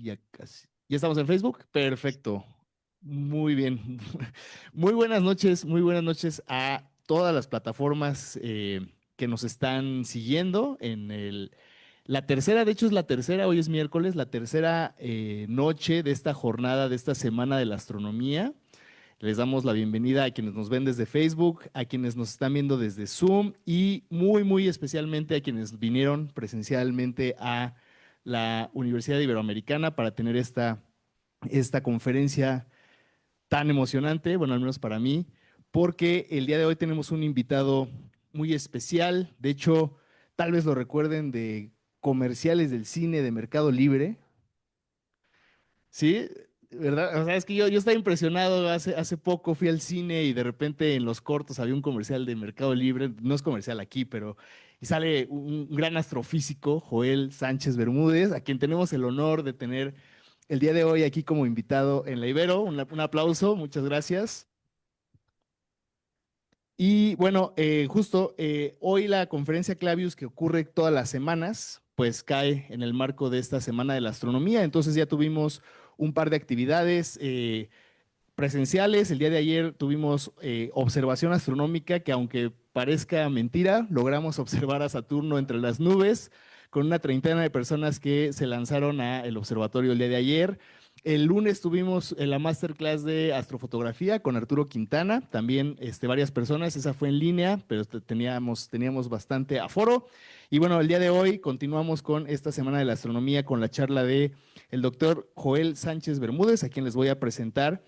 ya casi. ¿Ya estamos en Facebook? Perfecto. Muy bien. Muy buenas noches a todas las plataformas que nos están siguiendo la tercera, de hecho es la tercera, hoy es miércoles, la tercera noche de esta jornada, de esta semana de la astronomía. Les damos la bienvenida a quienes nos ven desde Facebook, a quienes nos están viendo desde Zoom y muy especialmente a quienes vinieron presencialmente a la Universidad Iberoamericana para tener esta conferencia tan emocionante, bueno, al menos para mí, porque el día de hoy tenemos un invitado muy especial. De hecho, tal vez lo recuerden de comerciales del cine de Mercado Libre. Sí, ¿verdad? O sea, es que yo estaba impresionado. Hace poco fui al cine y de repente en los cortos había un comercial de Mercado Libre. No es comercial aquí, pero y sale un gran astrofísico, Joel Sánchez Bermúdez, a quien tenemos el honor de tener el día de hoy aquí como invitado en la Ibero. Un aplauso, muchas gracias. Y bueno, justo hoy la conferencia Clavius que ocurre todas las semanas, pues cae en el marco de esta Semana de la Astronomía. Entonces ya tuvimos un par de actividades presenciales. El día de ayer tuvimos observación astronómica que aunque parezca mentira, logramos observar a Saturno entre las nubes con una treintena de personas que se lanzaron al observatorio el día de ayer. El lunes tuvimos la masterclass de astrofotografía con Arturo Quintana, también varias personas, esa fue en línea, pero teníamos bastante aforo. Y bueno, el día de hoy continuamos con esta Semana de la Astronomía con la charla de el doctor Joel Sánchez Bermúdez, a quien les voy a presentar.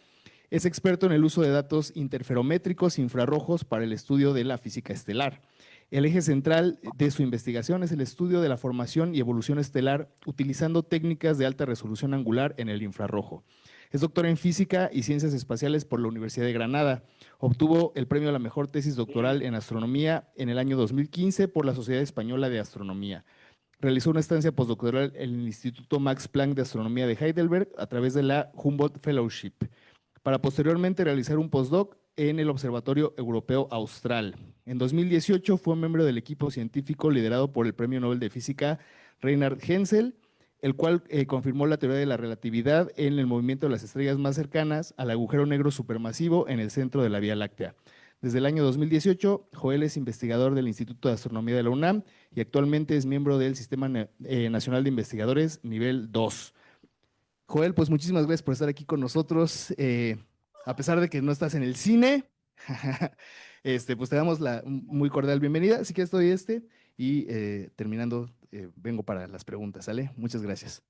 Es experto en el uso de datos interferométricos infrarrojos para el estudio de la física estelar. El eje central de su investigación es el estudio de la formación y evolución estelar utilizando técnicas de alta resolución angular en el infrarrojo. Es doctor en física y ciencias espaciales por la Universidad de Granada. Obtuvo el premio a la mejor tesis doctoral en astronomía en el año 2015 por la Sociedad Española de Astronomía. Realizó una estancia postdoctoral en el Instituto Max Planck de Astronomía de Heidelberg a través de la Humboldt Fellowship, para posteriormente realizar un postdoc en el Observatorio Europeo Austral. En 2018 fue miembro del equipo científico liderado por el Premio Nobel de Física Reinhard Genzel, el cual confirmó la teoría de la relatividad en el movimiento de las estrellas más cercanas al agujero negro supermasivo en el centro de la Vía Láctea. Desde el año 2018, Joel es investigador del Instituto de Astronomía de la UNAM y actualmente es miembro del Sistema Nacional de Investigadores nivel 2. Joel, pues muchísimas gracias por estar aquí con nosotros. A pesar de que no estás en el cine, pues te damos la muy cordial bienvenida. Así que estoy y terminando, vengo para las preguntas, ¿sale? Muchas gracias.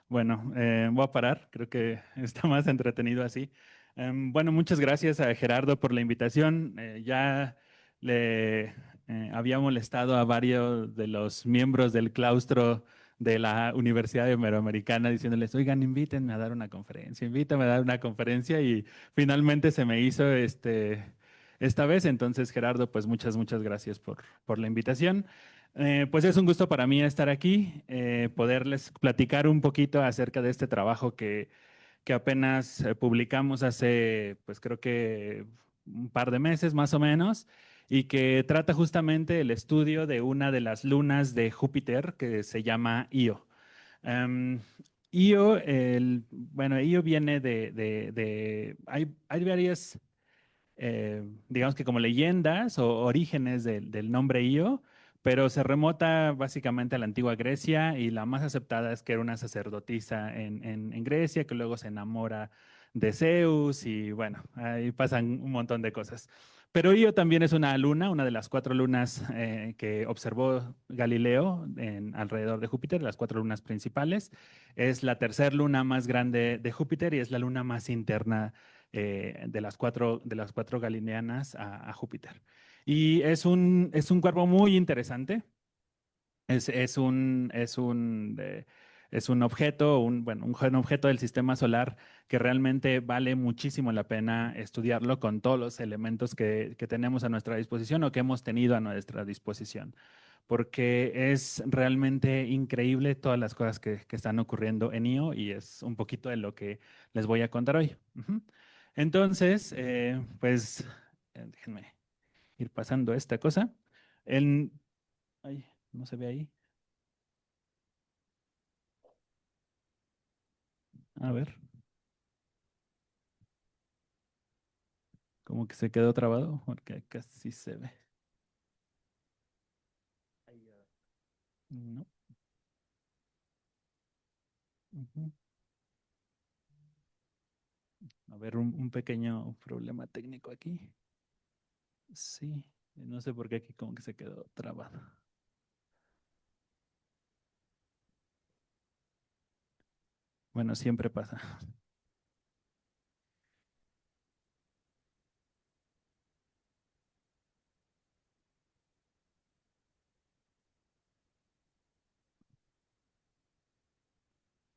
Bueno, voy a parar, creo que está más entretenido así. Bueno, muchas gracias a Gerardo por la invitación. Ya le había molestado a varios de los miembros del claustro de la Universidad Iberoamericana diciéndoles, oigan, invítenme a dar una conferencia, invítame a dar una conferencia y finalmente se me hizo esta vez. Entonces, Gerardo, pues muchas gracias por la invitación. Pues es un gusto para mí estar aquí, poderles platicar un poquito acerca de este trabajo que apenas publicamos hace, pues creo que un par de meses más o menos, y que trata justamente el estudio de una de las lunas de Júpiter que se llama Io. Em, Io, bueno, Io viene hay varias, digamos que como leyendas o orígenes del nombre Io, pero se remota básicamente a la antigua Grecia y la más aceptada es que era una sacerdotisa en Grecia que luego se enamora de Zeus y bueno, ahí pasan un montón de cosas. Pero Io también es una luna, una de las cuatro lunas que observó Galileo alrededor de Júpiter, las cuatro lunas principales. Es la tercera luna más grande de Júpiter y es la luna más interna de las cuatro galileanas a Júpiter. Y es un cuerpo muy interesante. Es, es un, es un, eh, es un objeto, bueno, un objeto del sistema solar que realmente vale muchísimo la pena estudiarlo con todos los elementos que tenemos a nuestra disposición o que hemos tenido a nuestra disposición, porque es realmente increíble todas las cosas que están ocurriendo en IO y es un poquito de lo que les voy a contar hoy. Ujú. Entonces, pues, déjenme ir pasando esta cosa. En, ay, no se ve ahí. A ver, como que se quedó trabado, porque acá sí se ve. No. Ujú. A ver, un pequeño problema técnico aquí. Sí, no sé por qué aquí como que se quedó trabado. Bueno, siempre pasa.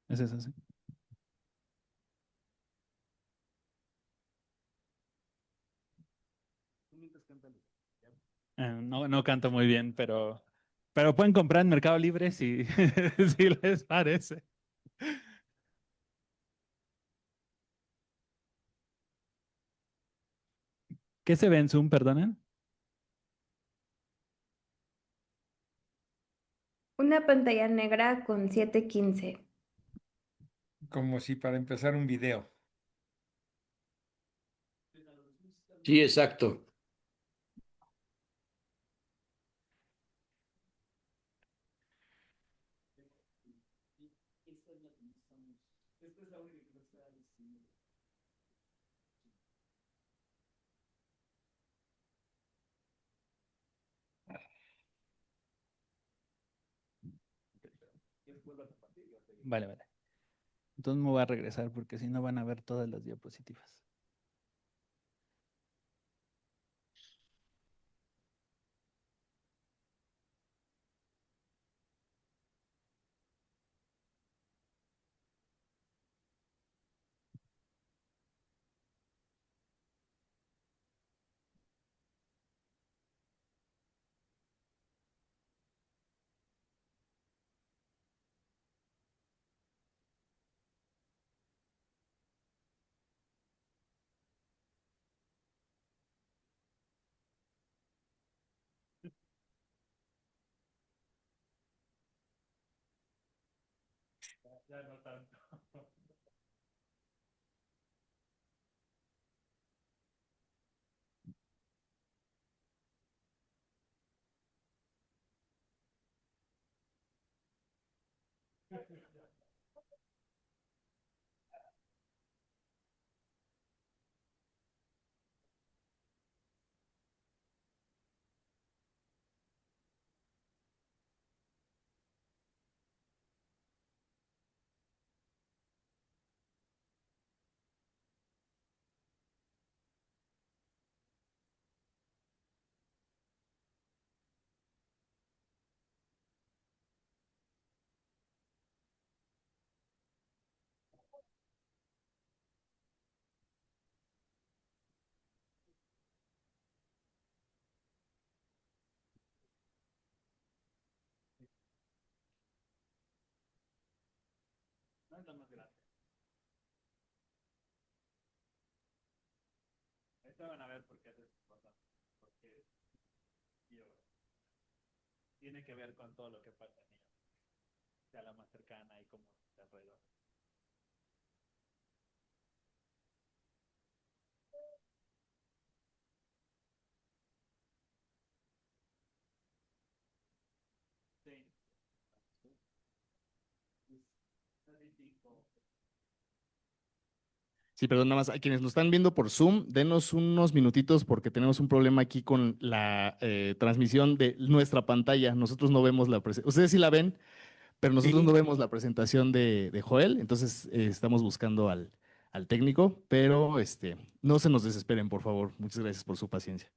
Es eso, sí. No, no canto muy bien, pero pueden comprar en Mercado Libre si, si les parece. ¿Qué se ve en Zoom, perdonen? Una pantalla negra con 715. Como si para empezar un video. Sí, exacto. Vale, vale. Entonces me voy a regresar porque si no van a ver todas las diapositivas. Ya no tanto. No es lo más grande. Ahorita van a ver por qué es importante. Porque yo, tiene que ver con todo lo que pasa en ella. Sea la más cercana y como alrededor. Sí. Sí, perdón, nada más a quienes nos están viendo por Zoom, denos unos minutitos porque tenemos un problema aquí con la transmisión de nuestra pantalla. Nosotros no vemos la presentación. Ustedes sí la ven, pero nosotros Sí, no vemos la presentación de Joel. Entonces estamos buscando al técnico, pero no se nos desesperen, por favor. Muchas gracias por su paciencia.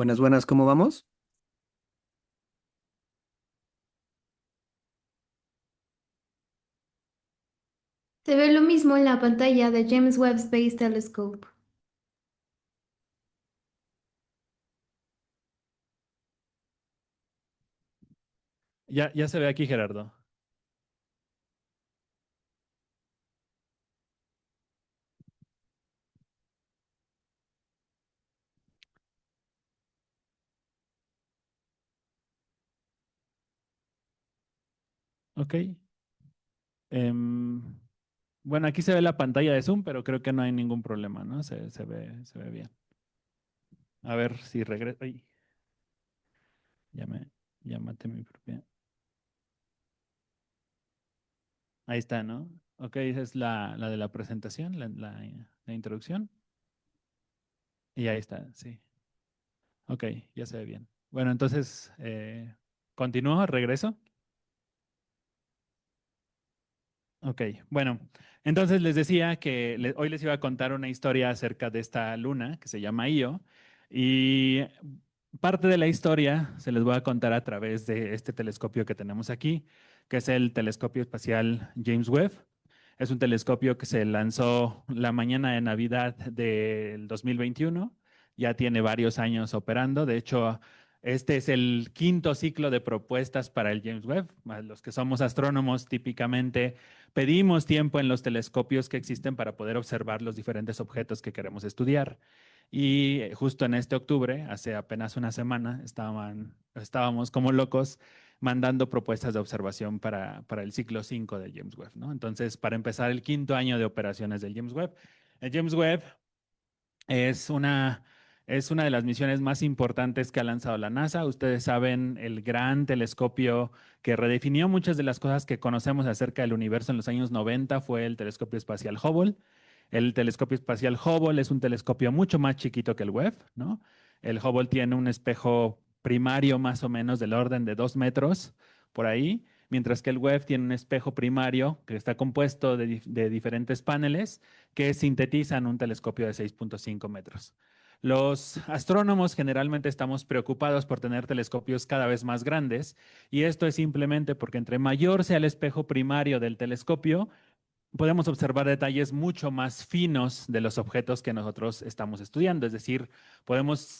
Buenas, buenas, ¿cómo vamos? Se ve lo mismo en la pantalla de James Webb Space Telescope. Ya se ve aquí, Gerardo. Ok. Em, bueno, aquí se ve la pantalla de Zoom, pero creo que no hay ningún problema, ¿no? Se ve bien. A ver si regreso. Ay, ya me, ya maté mi propia. Ahí está, ¿no? Ok, esa es la de la presentación, la introducción. Y ahí está, sí. Ok, ya se ve bien. Bueno, entonces, continúo, regreso. Ok, bueno, entonces les decía que hoy les iba a contar una historia acerca de esta luna que se llama Io y parte de la historia se les voy a contar a través de este telescopio que tenemos aquí, que es el telescopio espacial James Webb. Es un telescopio que se lanzó la mañana de Navidad del 2021, ya tiene varios años operando, de hecho este es el quinto ciclo de propuestas para el James Webb. Los que somos astrónomos típicamente pedimos tiempo en los telescopios que existen para poder observar los diferentes objetos que queremos estudiar. Y justo en este octubre, hace apenas una semana, estábamos como locos mandando propuestas de observación para el ciclo 5 del James Webb, ¿no? Entonces, para empezar el quinto año de operaciones del James Webb, el James Webb es es una de las misiones más importantes que ha lanzado la NASA. Ustedes saben, el gran telescopio que redefinió muchas de las cosas que conocemos acerca del universo en los años 90 fue el telescopio espacial Hubble. El telescopio espacial Hubble es un telescopio mucho más chiquito que el Webb, ¿no? El Hubble tiene un espejo primario más o menos del orden de 2 metros por ahí, mientras que el Webb tiene un espejo primario que está compuesto de diferentes paneles que sintetizan un telescopio de 6.5 metros. Los astrónomos generalmente estamos preocupados por tener telescopios cada vez más grandes y esto es simplemente porque entre mayor sea el espejo primario del telescopio, podemos observar detalles mucho más finos de los objetos que nosotros estamos estudiando. Es decir,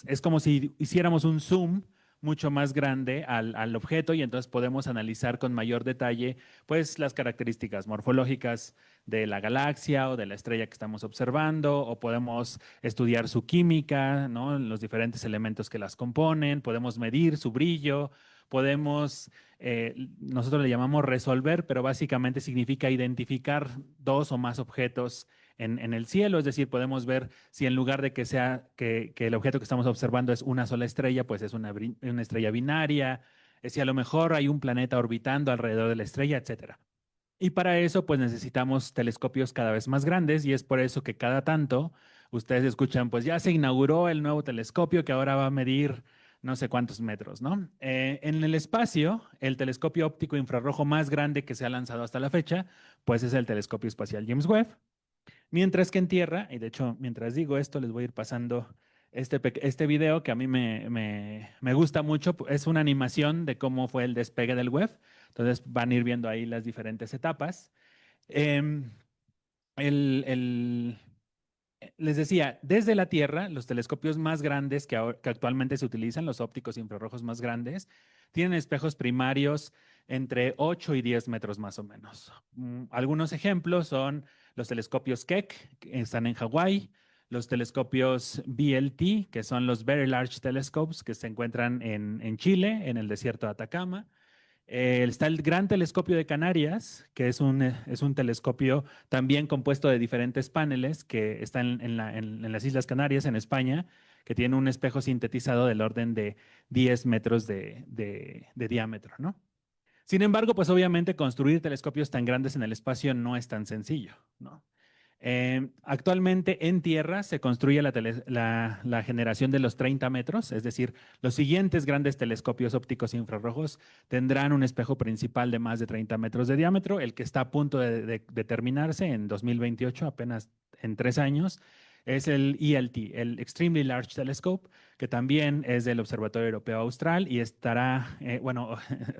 es como si hiciéramos un zoom mucho más grande al objeto y entonces podemos analizar con mayor detalle pues las características morfológicas de la galaxia o de la estrella que estamos observando, o podemos estudiar su química, ¿no? Los diferentes elementos que las componen, podemos medir su brillo, podemos nosotros le llamamos resolver, pero básicamente significa identificar dos o más objetos en el cielo, es decir, podemos ver si en lugar de que sea que el objeto que estamos observando es una sola estrella, pues es una estrella binaria, si a lo mejor hay un planeta orbitando alrededor de la estrella, etcétera. Y para eso, pues necesitamos telescopios cada vez más grandes y es por eso que cada tanto ustedes escuchan, pues ya se inauguró el nuevo telescopio que ahora va a medir no sé cuántos metros, ¿no? En el espacio, el telescopio óptico infrarrojo más grande que se ha lanzado hasta la fecha, pues es el telescopio espacial James Webb. Mientras que en tierra, y de hecho, mientras digo esto, les voy a ir pasando este video que a mí me gusta mucho. Es una animación de cómo fue el despegue del Webb. Entonces van a ir viendo ahí las diferentes etapas. Em, el, el, Les decía, desde la Tierra, los telescopios más grandes que actualmente se utilizan, los ópticos infrarrojos más grandes, tienen espejos primarios entre 8 y 10 metros más o menos. Algunos ejemplos son los telescopios Keck, que están en Hawái, los telescopios VLT, que son los Very Large Telescopes, que se encuentran en Chile, en el desierto de Atacama. Está el Gran Telescopio de Canarias, que es un telescopio también compuesto de diferentes paneles que está en las Islas Canarias, en España, que tiene un espejo sintetizado del orden de 10 metros de diámetro, ¿no? Sin embargo, pues obviamente construir telescopios tan grandes en el espacio no es tan sencillo, ¿no? Actualmente en tierra se construye la generación de los 30 metros, es decir, los siguientes grandes telescopios ópticos infrarrojos tendrán un espejo principal de más de 30 metros de diámetro. El que está a punto de terminarse en 2028, apenas en 3 años, es el ELT, el Extremely Large Telescope, que también es del Observatorio Europeo Austral y estará, bueno,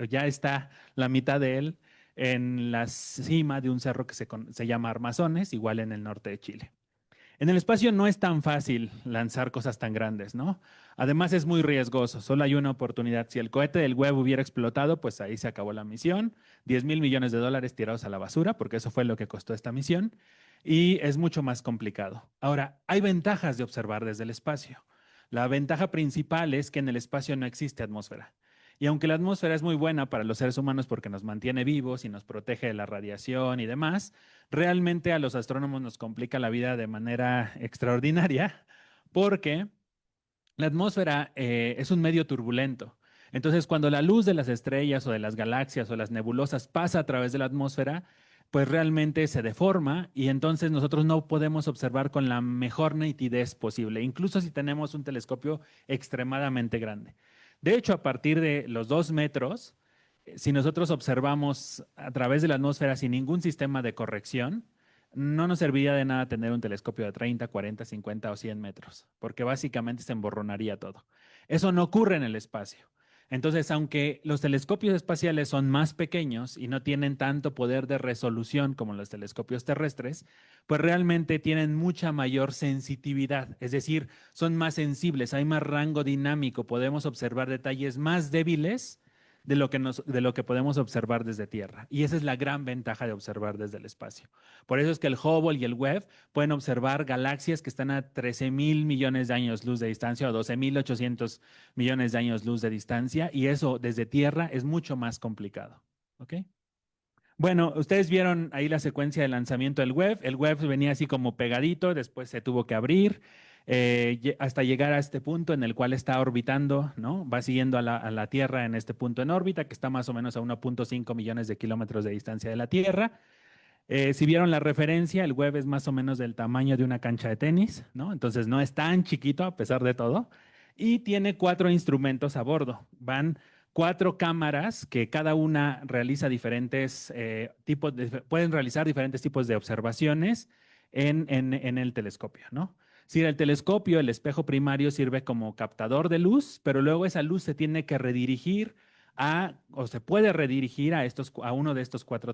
ya está la mitad de él en la cima de un cerro que se llama Armazones, igual en el norte de Chile. En el espacio no es tan fácil lanzar cosas tan grandes, ¿no? Además es muy riesgoso, solo hay una oportunidad. Si el cohete del Webb hubiera explotado, pues ahí se acabó la misión. 10,000 millones de dólares tirados a la basura, porque eso fue lo que costó esta misión. Y es mucho más complicado. Ahora, hay ventajas de observar desde el espacio. La ventaja principal es que en el espacio no existe atmósfera. Y aunque la atmósfera es muy buena para los seres humanos porque nos mantiene vivos y nos protege de la radiación y demás, realmente a los astrónomos nos complica la vida de manera extraordinaria porque la atmósfera es un medio turbulento. Entonces, cuando la luz de las estrellas o de las galaxias o las nebulosas pasa a través de la atmósfera, pues realmente se deforma y entonces nosotros no podemos observar con la mejor nitidez posible, incluso si tenemos un telescopio extremadamente grande. De hecho, a partir de los 2 metros, si nosotros observamos a través de la atmósfera sin ningún sistema de corrección, no nos serviría de nada tener un telescopio de 30, 40, 50 o 100 metros, porque básicamente se emborronaría todo. Eso no ocurre en el espacio. Entonces, aunque los telescopios espaciales son más pequeños y no tienen tanto poder de resolución como los telescopios terrestres, pues realmente tienen mucha mayor sensitividad, es decir, son más sensibles, hay más rango dinámico, podemos observar detalles más débiles de lo que podemos observar desde Tierra. Y esa es la gran ventaja de observar desde el espacio. Por eso es que el Hubble y el Webb pueden observar galaxias que están a 13,000 millones de años luz de distancia o 12,800 millones de años luz de distancia, y eso desde Tierra es mucho más complicado. ¿Ok? Bueno, ustedes vieron ahí la secuencia de lanzamiento del Webb. El Webb venía así como pegadito, después se tuvo que abrir hasta llegar a este punto en el cual está orbitando, ¿no? Va siguiendo a la Tierra en este punto en órbita, que está más o menos a 1.5 millones de kilómetros de distancia de la Tierra. Si vieron la referencia, el Webb es más o menos del tamaño de una cancha de tenis, ¿no? Entonces no es tan chiquito a pesar de todo. Y tiene 4 instrumentos a bordo. Van 4 cámaras que cada una realiza diferentes pueden realizar diferentes tipos de observaciones en el telescopio, ¿no? Si el telescopio, el espejo primario sirve como captador de luz, pero luego esa luz se tiene que redirigir o se puede redirigir a uno de estos 4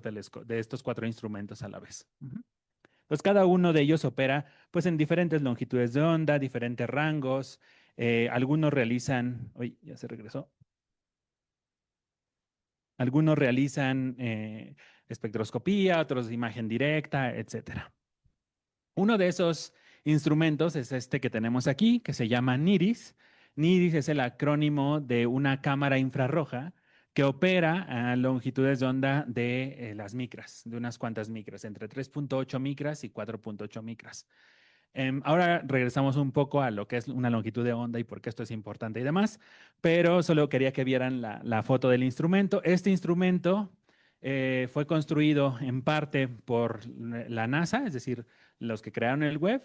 instrumentos a la vez. Entonces, cada uno de ellos opera pues en diferentes longitudes de onda, diferentes rangos. Algunos realizan, ya se regresó. Algunos realizan espectroscopía, otros imagen directa, etcétera. Uno de esos instrumentos es este que tenemos aquí, que se llama NIRIS. NIRIS es el acrónimo de una cámara infrarroja que opera a longitudes de onda de las micras, de unas cuantas micras, entre 3.8 micras y 4.8 micras. Ahora regresamos un poco a lo que es una longitud de onda y por qué esto es importante y demás, pero solo quería que vieran la foto del instrumento. Este instrumento fue construido en parte por la NASA, es decir, los que crearon el Webb,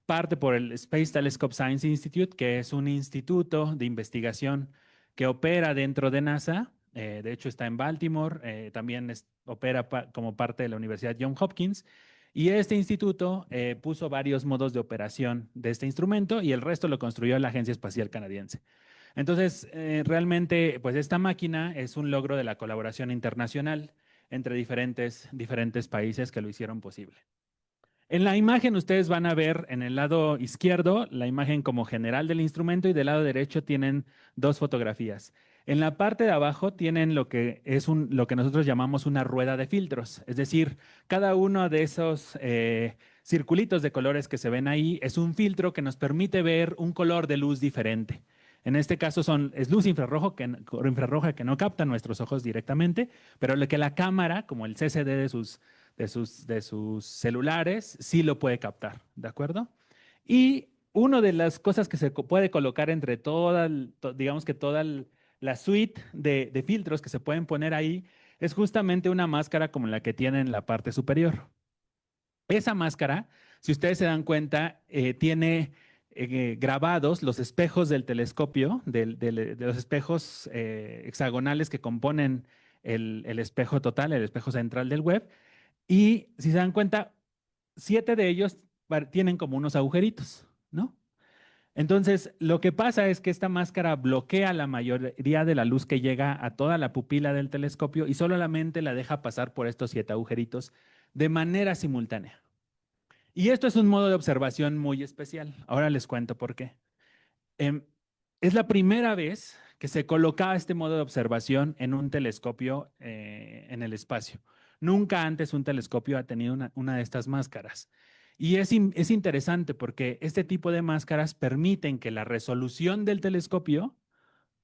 parte por el Space Telescope Science Institute, que es un instituto de investigación que opera dentro de NASA. De hecho, está en Baltimore, también opera como parte de la Universidad Johns Hopkins. Y este instituto puso varios modos de operación de este instrumento y el resto lo construyó la Agencia Espacial Canadiense. Entonces, realmente, pues esta máquina es un logro de la colaboración internacional entre diferentes países que lo hicieron posible. En la imagen ustedes van a ver en el lado izquierdo la imagen como general del instrumento y del lado derecho tienen 2 fotografías. En la parte de abajo tienen lo que nosotros llamamos una rueda de filtros, es decir, cada uno de esos circulitos de colores que se ven ahí es un filtro que nos permite ver un color de luz diferente. En este caso es luz infrarroja que no capta nuestros ojos directamente, pero lo que la cámara, como el CCD de sus celulares, sí lo puede captar, ¿de acuerdo? Y una de las cosas que se puede colocar entre digamos que toda la suite de filtros que se pueden poner ahí es justamente una máscara como la que tiene en la parte superior. Esa máscara, si ustedes se dan cuenta, tiene grabados los espejos del telescopio, de los espejos hexagonales que componen el espejo total, el espejo central del Webb. Y si se dan cuenta, 7 de ellos tienen como unos agujeritos, ¿no? Entonces, lo que pasa es que esta máscara bloquea la mayoría de la luz que llega a toda la pupila del telescopio y solamente la deja pasar por estos 7 agujeritos de manera simultánea. Y esto es un modo de observación muy especial. Ahora les cuento por qué. Es la primera vez que se colocaba este modo de observación en un telescopio en el espacio. Nunca antes un telescopio ha tenido una de estas máscaras. Y es interesante porque este tipo de máscaras permiten que la resolución del telescopio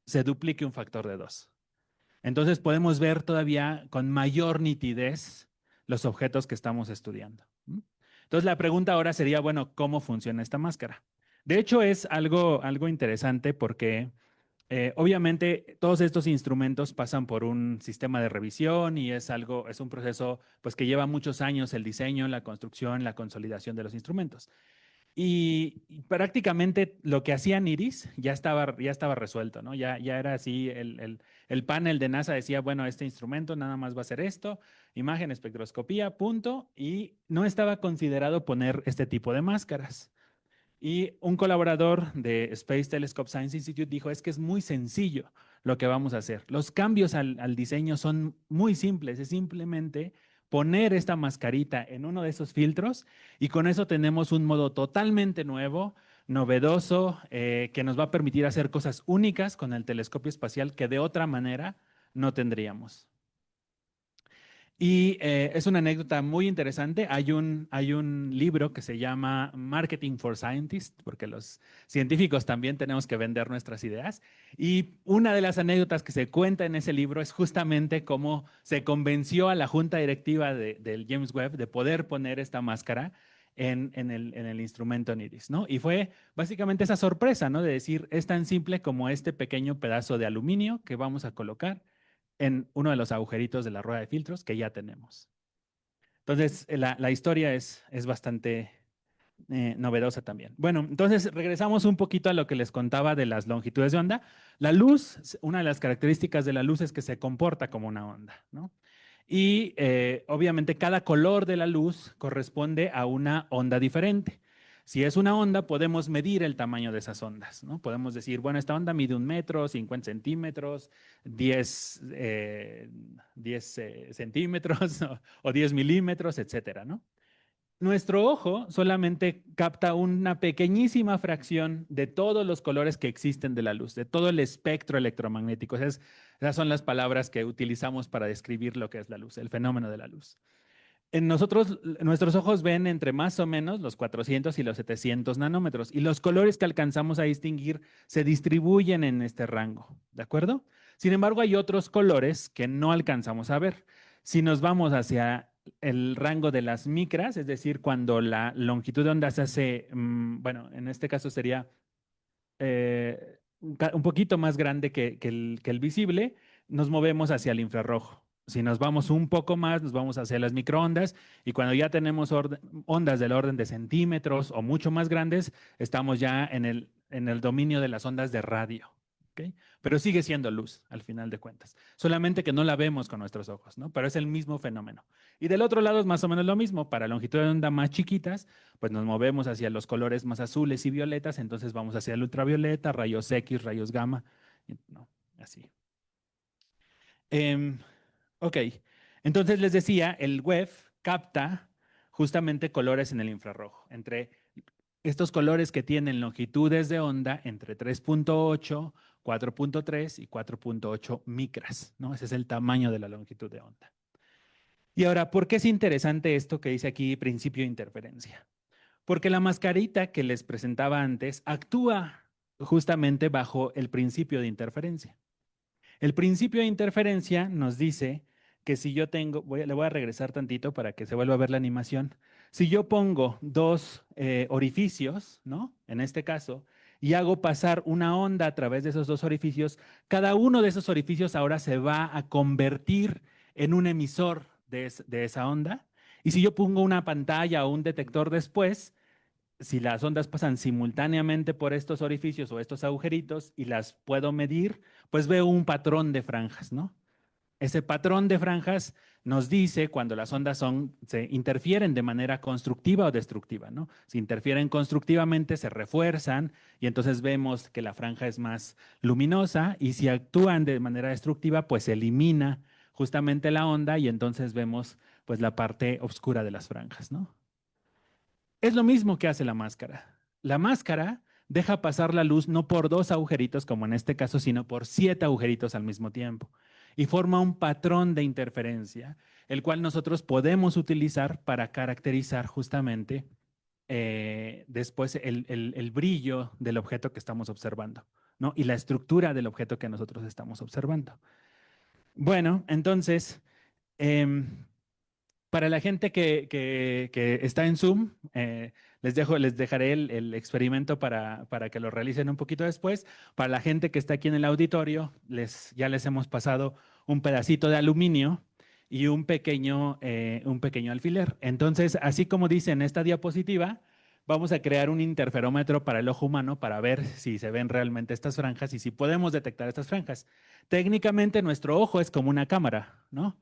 se duplique un factor de 2. Entonces podemos ver todavía con mayor nitidez los objetos que estamos estudiando. Entonces la pregunta ahora sería, bueno, ¿cómo funciona esta máscara? De hecho es algo interesante porque obviamente todos estos instrumentos pasan por un sistema de revisión y es un proceso pues, que lleva muchos años el diseño, la construcción, la consolidación de los instrumentos. Y prácticamente lo que hacían IRIS ya estaba resuelto, ¿no? Ya era así, el panel de NASA decía, bueno, este instrumento nada más va a hacer esto, imagen, espectroscopía, punto, y no estaba considerado poner este tipo de máscaras. Y un colaborador de Space Telescope Science Institute dijo, es que es muy sencillo lo que vamos a hacer. Los cambios al diseño son muy simples, es simplemente poner esta mascarita en uno de esos filtros y con eso tenemos un modo totalmente nuevo, novedoso, que nos va a permitir hacer cosas únicas con el telescopio espacial que de otra manera no tendríamos. Y es una anécdota muy interesante. Hay un libro que se llama Marketing for Scientists, porque los científicos también tenemos que vender nuestras ideas. Y una de las anécdotas que se cuenta en ese libro es justamente cómo se convenció a la junta directiva del James Webb de poder poner esta máscara en el instrumento NIRIS, ¿no? Y fue básicamente esa sorpresa, ¿no? De decir, es tan simple como este pequeño pedazo de aluminio que vamos a colocar en uno de los agujeritos de la rueda de filtros que ya tenemos. Entonces, la historia es bastante novedosa también. Bueno, entonces regresamos un poquito a lo que les contaba de las longitudes de onda. La luz, una de las características de la luz es que se comporta como una onda, ¿no? Y obviamente cada color de la luz corresponde a una onda diferente. Si es una onda, podemos medir el tamaño de esas ondas, ¿no? Podemos decir, bueno, esta onda mide 1 metro, 50 centímetros, 10 centímetros o 10 milímetros, etcétera, ¿no? Nuestro ojo solamente capta una pequeñísima fracción de todos los colores que existen de la luz, de todo el espectro electromagnético. Esas son las palabras que utilizamos para describir lo que es la luz, el fenómeno de la luz. Nuestros ojos ven entre más o menos los 400 y los 700 nanómetros y los colores que alcanzamos a distinguir se distribuyen en este rango, ¿de acuerdo? Sin embargo, hay otros colores que no alcanzamos a ver. Si nos vamos hacia el rango de las micras, es decir, cuando la longitud de onda se hace, bueno, en este caso sería un poquito más grande que el visible, nos movemos hacia el infrarrojo. Si nos vamos un poco más, nos vamos hacia las microondas y cuando ya tenemos ondas del orden de centímetros o mucho más grandes, estamos ya en el dominio de las ondas de radio. ¿Okay? Pero sigue siendo luz al final de cuentas. Solamente que no la vemos con nuestros ojos, ¿no? Pero es el mismo fenómeno. Y del otro lado es más o menos lo mismo. Para longitudes de onda más chiquitas, pues nos movemos hacia los colores más azules y violetas, entonces vamos hacia el ultravioleta, rayos X, rayos gamma, ¿no? Así. Ok, entonces les decía, el Webb capta justamente colores en el infrarrojo. Entre estos colores que tienen longitudes de onda entre 3.8, 4.3 y 4.8 micras, ¿no? Ese es el tamaño de la longitud de onda. Y ahora, ¿por qué es interesante esto que dice aquí principio de interferencia? Porque la mascarita que les presentaba antes actúa justamente bajo el principio de interferencia. El principio de interferencia nos dice que si yo tengo, le voy a regresar tantito para que se vuelva a ver la animación. Si yo pongo dos orificios, ¿no? En este caso, y hago pasar una onda a través de esos dos orificios, cada uno de esos orificios ahora se va a convertir en un emisor de esa onda. Y si yo pongo una pantalla o un detector después, si las ondas pasan simultáneamente por estos orificios o estos agujeritos y las puedo medir, pues veo un patrón de franjas, ¿no? Ese patrón de franjas nos dice cuando las ondas se interfieren de manera constructiva o destructiva, ¿no? Si interfieren constructivamente, se refuerzan y entonces vemos que la franja es más luminosa, y si actúan de manera destructiva, pues se elimina justamente la onda y entonces vemos pues la parte oscura de las franjas, ¿no? Es lo mismo que hace la máscara. La máscara deja pasar la luz no por 2 agujeritos como en este caso, sino por 7 agujeritos al mismo tiempo, y forma un patrón de interferencia, el cual nosotros podemos utilizar para caracterizar justamente después el brillo del objeto que estamos observando, ¿no? Y la estructura del objeto que nosotros estamos observando. Bueno, entonces, para la gente que está en Zoom, les dejaré el experimento para que lo realicen un poquito después. Para la gente que está aquí en el auditorio, ya les hemos pasado un pedacito de aluminio y un pequeño alfiler. Entonces, así como dice en esta diapositiva, vamos a crear un interferómetro para el ojo humano para ver si se ven realmente estas franjas y si podemos detectar estas franjas. Técnicamente, nuestro ojo es como una cámara, ¿no?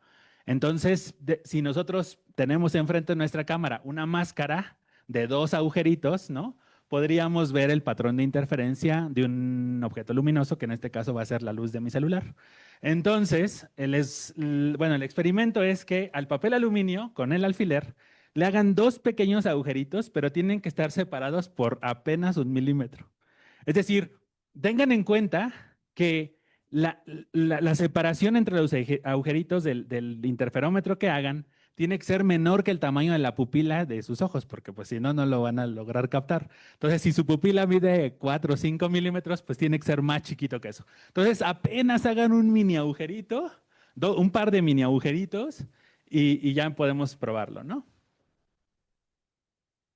Entonces, si nosotros tenemos enfrente de nuestra cámara una máscara de 2 agujeritos, ¿no? Podríamos ver el patrón de interferencia de un objeto luminoso, que en este caso va a ser la luz de mi celular. Entonces, el experimento es que al papel aluminio, con el alfiler, le hagan 2 pequeños agujeritos, pero tienen que estar separados por apenas 1 milímetro. Es decir, tengan en cuenta que la separación entre los agujeritos del interferómetro que hagan tiene que ser menor que el tamaño de la pupila de sus ojos, porque pues si no, no lo van a lograr captar. Entonces, si su pupila mide 4 o 5 milímetros, pues tiene que ser más chiquito que eso. Entonces, apenas hagan un mini agujerito, un par de mini agujeritos, y ya podemos probarlo, ¿no?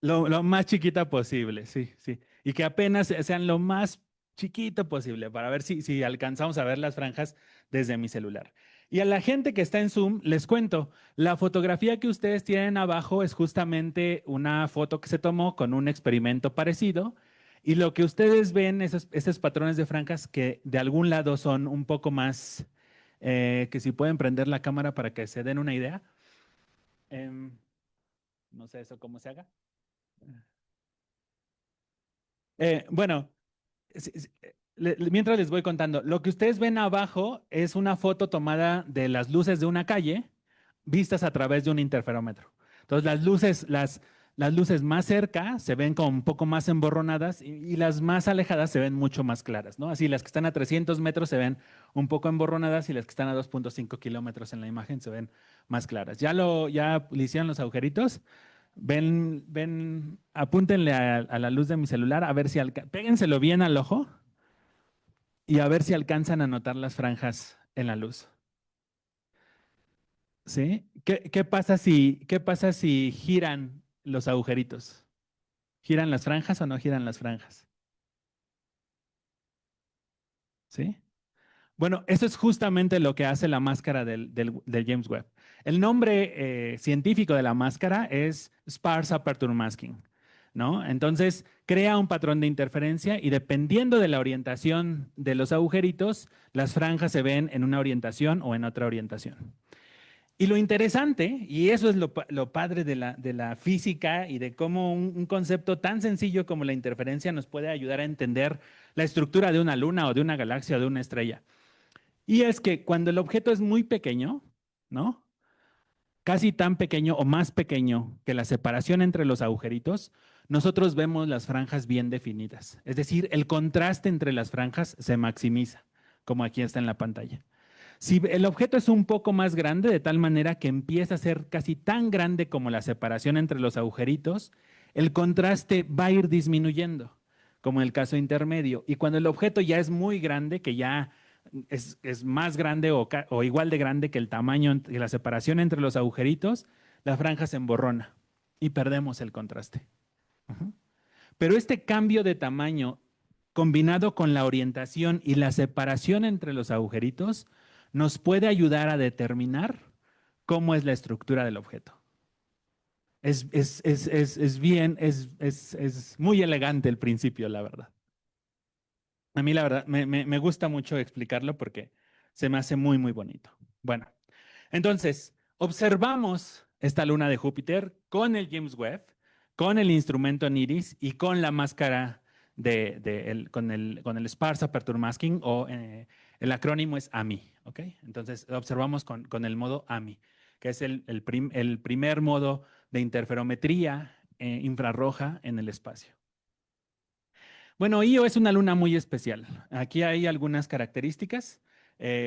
Lo más chiquita posible, sí, sí. Y que apenas sean lo más chiquito posible para ver si alcanzamos a ver las franjas desde mi celular. Y a la gente que está en Zoom, les cuento, la fotografía que ustedes tienen abajo es justamente una foto que se tomó con un experimento parecido, y lo que ustedes ven, esos patrones de franjas que de algún lado son un poco más, que si pueden prender la cámara para que se den una idea. No sé eso cómo se haga. Bueno, mientras les voy contando, lo que ustedes ven abajo es una foto tomada de las luces de una calle vistas a través de un interferómetro. Entonces, las luces más cerca se ven como un poco más emborronadas y las más alejadas se ven mucho más claras, ¿no? Así, las que están a 300 metros se ven un poco emborronadas y las que están a 2.5 kilómetros en la imagen se ven más claras. ¿Ya le hicieron los agujeritos? Ven, apúntenle a la luz de mi celular a ver si péguenselo bien al ojo y a ver si alcanzan a notar las franjas en la luz. ¿Sí? ¿Qué pasa si giran los agujeritos? ¿Giran las franjas o no giran las franjas? ¿Sí? Bueno, eso es justamente lo que hace la máscara del James Webb. El nombre científico de la máscara es Sparse Aperture Masking, ¿no? Entonces, crea un patrón de interferencia y dependiendo de la orientación de los agujeritos, las franjas se ven en una orientación o en otra orientación. Y lo interesante, y eso es lo padre de la física y de cómo un concepto tan sencillo como la interferencia nos puede ayudar a entender la estructura de una luna o de una galaxia o de una estrella. Y es que cuando el objeto es muy pequeño, ¿no? Casi tan pequeño o más pequeño que la separación entre los agujeritos, nosotros vemos las franjas bien definidas. Es decir, el contraste entre las franjas se maximiza, como aquí está en la pantalla. Si el objeto es un poco más grande, de tal manera que empieza a ser casi tan grande como la separación entre los agujeritos, el contraste va a ir disminuyendo, como en el caso intermedio. Y cuando el objeto ya es muy grande, que ya es más grande o igual de grande que el tamaño, que la separación entre los agujeritos, la franja se emborrona y perdemos el contraste. Pero este cambio de tamaño combinado con la orientación y la separación entre los agujeritos nos puede ayudar a determinar cómo es la estructura del objeto. Es muy elegante el principio, la verdad. A mí, la verdad, me gusta mucho explicarlo porque se me hace muy, muy bonito. Bueno, Entonces, observamos esta luna de Júpiter con el James Webb, con el instrumento NIRIS y con la máscara con el Sparse Aperture Masking, o el acrónimo es AMI, ¿ok? Entonces, observamos con el modo AMI, que es el primer modo de interferometría infrarroja en el espacio. Bueno, Io es una luna muy especial. Aquí hay algunas características.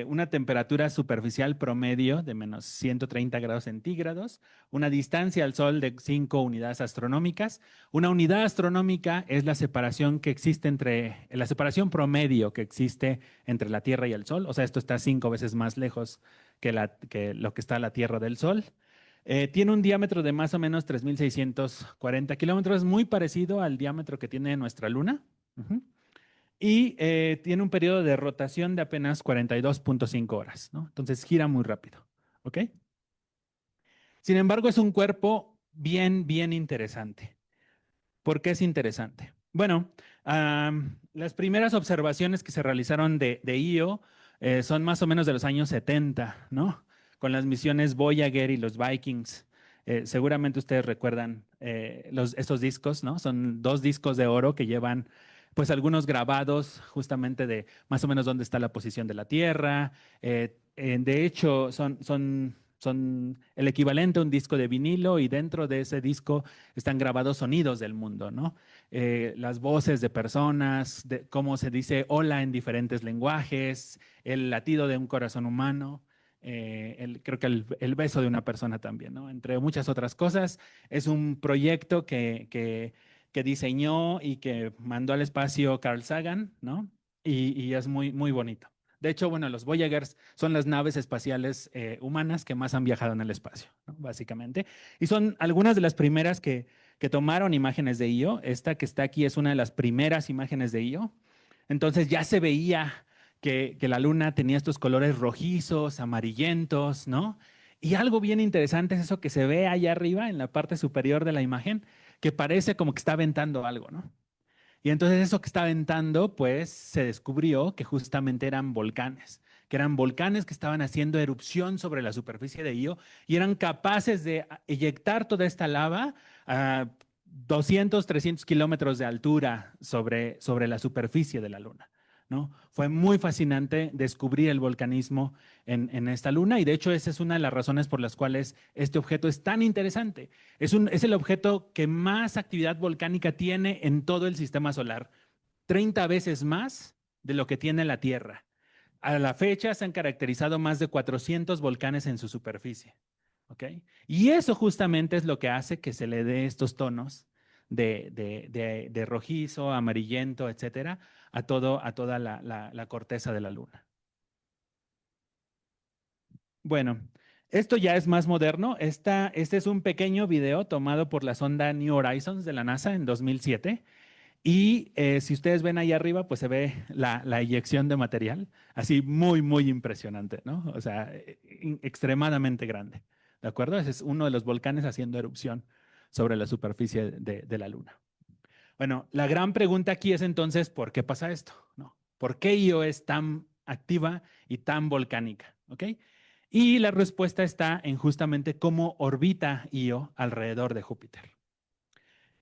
Una temperatura superficial promedio de menos 130 grados centígrados, una distancia al Sol de 5 unidades astronómicas. Una unidad astronómica es la separación que existe la separación promedio que existe entre la Tierra y el Sol. O sea, esto está 5 veces más lejos que lo que está la Tierra del Sol. Tiene un diámetro de más o menos 3.640 kilómetros, muy parecido al diámetro que tiene nuestra Luna. Y tiene un periodo de rotación de apenas 42.5 horas, ¿no? Entonces gira muy rápido, ¿ok? Sin embargo, es un cuerpo bien, bien interesante. ¿Por qué es interesante? Bueno, las primeras observaciones que se realizaron de Io son más o menos de los años 70, ¿no? Con las misiones Voyager y los Vikings. Seguramente ustedes recuerdan estos discos, ¿no? Son 2 discos de oro que llevan pues algunos grabados justamente de más o menos dónde está la posición de la Tierra. De hecho, son el equivalente a un disco de vinilo, y dentro de ese disco están grabados sonidos del mundo, ¿no? Las voces de personas, cómo se dice hola en diferentes lenguajes, el latido de un corazón humano. Creo que el beso de una persona también, ¿no? Entre muchas otras cosas. Es un proyecto que diseñó y que mandó al espacio Carl Sagan, ¿no? Y es muy, muy bonito. De hecho, bueno, los Voyagers son las naves espaciales humanas que más han viajado en el espacio, ¿no? Básicamente. Y son algunas de las primeras que tomaron imágenes de Io. Esta que está aquí es una de las primeras imágenes de Io. Entonces ya se veía que la luna tenía estos colores rojizos, amarillentos, ¿no? Y algo bien interesante es eso que se ve allá arriba en la parte superior de la imagen, que parece como que está aventando algo, ¿no? Y entonces eso que está aventando, pues se descubrió que justamente eran volcanes que estaban haciendo erupción sobre la superficie de Io y eran capaces de eyectar toda esta lava a 200, 300 kilómetros de altura sobre la superficie de la Luna, ¿no? Fue muy fascinante descubrir el volcanismo en esta luna, y de hecho esa es una de las razones por las cuales este objeto es tan interesante. Es el objeto que más actividad volcánica tiene en todo el sistema solar, 30 veces más de lo que tiene la Tierra. A la fecha se han caracterizado más de 400 volcanes en su superficie, ¿ok? Y eso justamente es lo que hace que se le dé estos tonos de rojizo, amarillento, etcétera, a toda la corteza de la luna. Bueno, esto ya es más moderno. Este es un pequeño video tomado por la sonda New Horizons de la NASA en 2007. Y si ustedes ven ahí arriba, pues se ve la eyección de material, así muy, muy impresionante, ¿no? O sea, extremadamente grande, ¿de acuerdo? Ese es uno de los volcanes haciendo erupción sobre la superficie de la Luna. Bueno, la gran pregunta aquí es entonces, ¿por qué pasa esto? ¿No? ¿Por qué Io es tan activa y tan volcánica? ¿Ok? Y la respuesta está en justamente cómo orbita Io alrededor de Júpiter.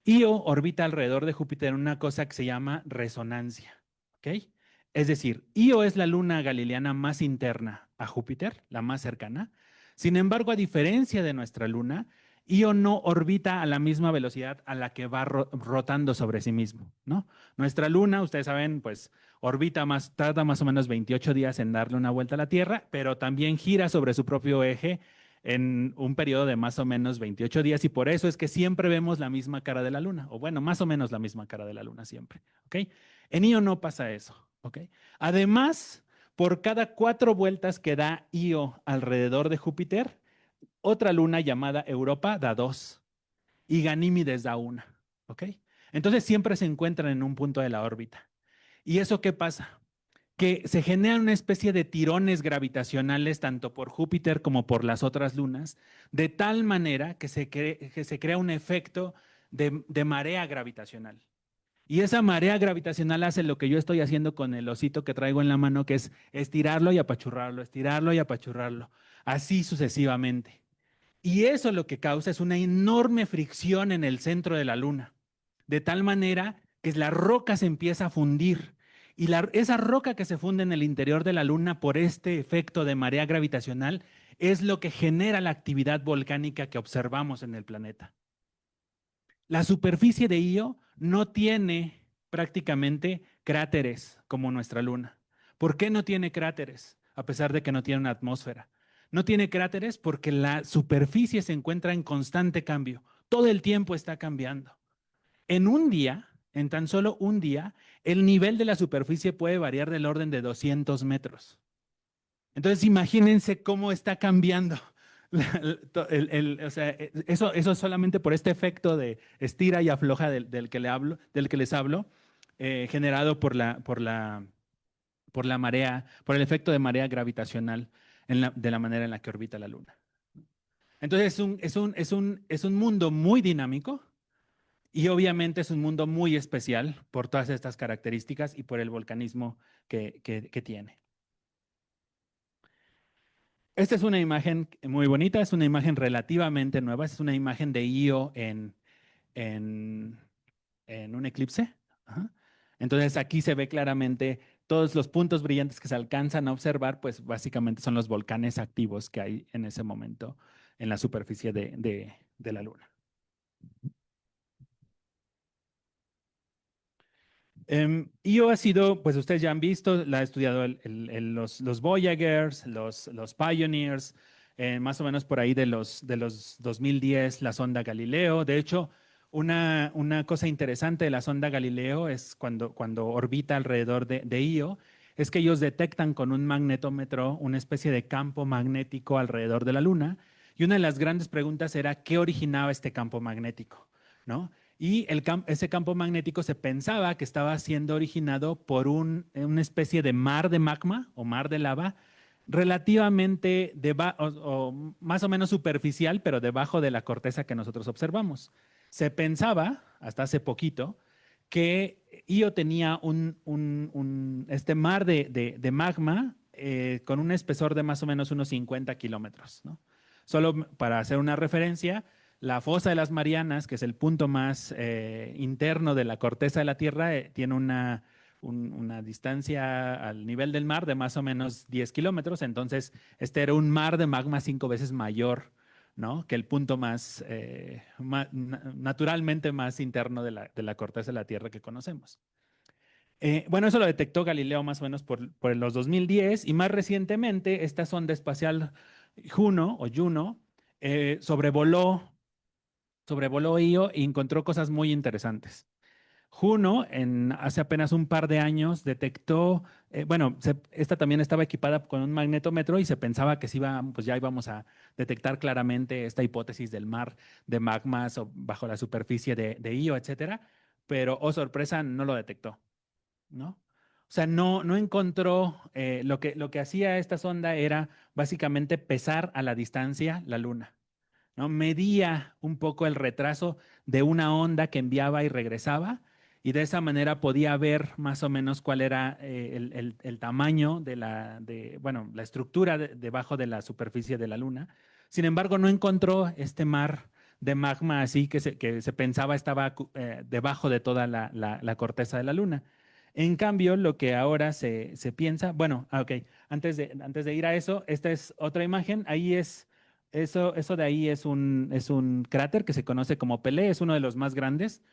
Io orbita alrededor de Júpiter en una cosa que se llama resonancia, ¿ok? Es decir, Io es la luna galileana más interna a Júpiter, la más cercana. Sin embargo, a diferencia de nuestra luna, Io no orbita a la misma velocidad a la que va rotando sobre sí mismo, ¿no? Nuestra luna, ustedes saben, pues tarda más o menos 28 días en darle una vuelta a la Tierra, pero también gira sobre su propio eje en un periodo de más o menos 28 días, y por eso es que siempre vemos la misma cara de la luna, o bueno, más o menos la misma cara de la luna siempre, ¿ok? En Io no pasa eso, ¿ok? Además, por cada 4 vueltas que da Io alrededor de Júpiter, otra luna llamada Europa da 2 y Ganímedes da 1, ¿ok? Entonces siempre se encuentran en un punto de la órbita. ¿Y eso qué pasa? Que se generan una especie de tirones gravitacionales tanto por Júpiter como por las otras lunas, de tal manera que se crea un efecto de marea gravitacional. Y esa marea gravitacional hace lo que yo estoy haciendo con el osito que traigo en la mano, que es estirarlo y apachurrarlo, estirarlo y apachurrarlo, así sucesivamente. Y eso lo que causa es una enorme fricción en el centro de la Luna, de tal manera que la roca se empieza a fundir. Y esa roca que se funde en el interior de la Luna por este efecto de marea gravitacional es lo que genera la actividad volcánica que observamos en el planeta. La superficie de Io no tiene prácticamente cráteres como nuestra Luna. ¿Por qué no tiene cráteres? A pesar de que no tiene una atmósfera. No tiene cráteres porque la superficie se encuentra en constante cambio. Todo el tiempo está cambiando. En un día, en tan solo un día, el nivel de la superficie puede variar del orden de 200 metros. Entonces, imagínense cómo está cambiando. O sea, eso es solamente por este efecto de estira y afloja del que les hablo, generado por la marea, por el efecto de marea gravitacional de la manera en la que orbita la Luna. Entonces, es un mundo muy dinámico y obviamente es un mundo muy especial por todas estas características y por el volcanismo que tiene. Esta es una imagen muy bonita, es una imagen relativamente nueva, es una imagen de Io en un eclipse. Ajá. Entonces aquí se ve claramente todos los puntos brillantes que se alcanzan a observar, pues básicamente son los volcanes activos que hay en ese momento en la superficie de la Luna. Io ha sido, pues ustedes ya han visto, la ha estudiado los Voyagers, los Pioneers, más o menos por ahí de los 2010, la sonda Galileo. De hecho, una cosa interesante de la sonda Galileo es cuando orbita alrededor de Io, es que ellos detectan con un magnetómetro una especie de campo magnético alrededor de la Luna. Y una de las grandes preguntas era, ¿qué originaba este campo magnético? ¿No? Y ese campo magnético se pensaba que estaba siendo originado por una especie de mar de magma o mar de lava relativamente o más o menos superficial, pero debajo de la corteza que nosotros observamos. Se pensaba, hasta hace poquito, que Io tenía este mar de magma con un espesor de más o menos unos 50 kilómetros, ¿no? Solo para hacer una referencia, la fosa de las Marianas, que es el punto más interno de la corteza de la Tierra, tiene una distancia al nivel del mar de más o menos 10 kilómetros. Entonces, este era un mar de magma 5 veces mayor, ¿no?, que el punto naturalmente más interno de la corteza de la Tierra que conocemos. Bueno, eso lo detectó Galileo más o menos por los 2010 y más recientemente esta sonda espacial Juno sobrevoló Io y encontró cosas muy interesantes. Juno, hace apenas un par de años, detectó, esta también estaba equipada con un magnetómetro y se pensaba que pues ya íbamos a detectar claramente esta hipótesis del mar de magmas bajo la superficie de Io, etcétera, pero, oh sorpresa, no lo detectó, ¿no? O sea, no encontró, lo que hacía esta sonda era básicamente pesar a la distancia la Luna, ¿no? Medía un poco el retraso de una onda que enviaba y regresaba, y de esa manera podía ver más o menos cuál era el tamaño de la estructura debajo de la superficie de la Luna. Sin embargo, no encontró este mar de magma así que se pensaba estaba debajo de toda la corteza de la Luna. En cambio, lo que ahora se piensa, antes de ir a eso, esta es otra imagen. Ahí es, eso de ahí es un cráter que se conoce como Pelé, es uno de los más grandes.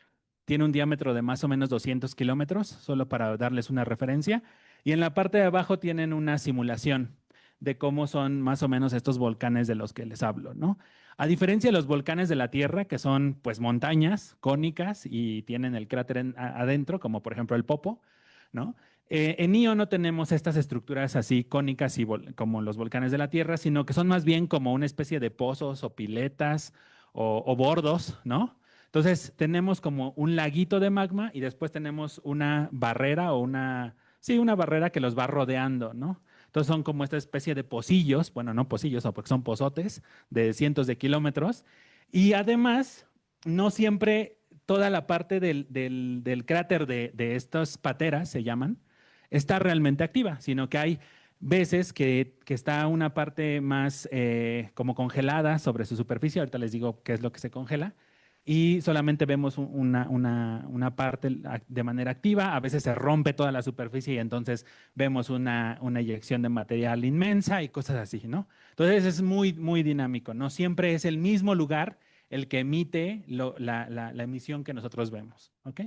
Tiene un diámetro de más o menos 200 kilómetros, solo para darles una referencia. Y en la parte de abajo tienen una simulación de cómo son más o menos estos volcanes de los que les hablo, ¿no? A diferencia de los volcanes de la Tierra, que son pues montañas cónicas y tienen el cráter adentro, como por ejemplo el Popo, ¿no? En Io no tenemos estas estructuras así cónicas como los volcanes de la Tierra, sino que son más bien como una especie de pozos o piletas o bordos, ¿no? Entonces tenemos como un laguito de magma y después tenemos una barrera o una barrera que los va rodeando, ¿no? Entonces son como esta especie de pocillos, bueno, no pocillos, porque son pozotes de cientos de kilómetros. Y además, no siempre toda la parte del cráter de estas pateras, se llaman, está realmente activa, sino que hay veces que está una parte más como congelada sobre su superficie. Ahorita les digo qué es lo que se congela. Y solamente vemos una parte de manera activa. A veces se rompe toda la superficie y entonces vemos una eyección de material inmensa y cosas así, ¿no? Entonces es muy, muy dinámico. No siempre es el mismo lugar el que emite la emisión que nosotros vemos, ¿ok?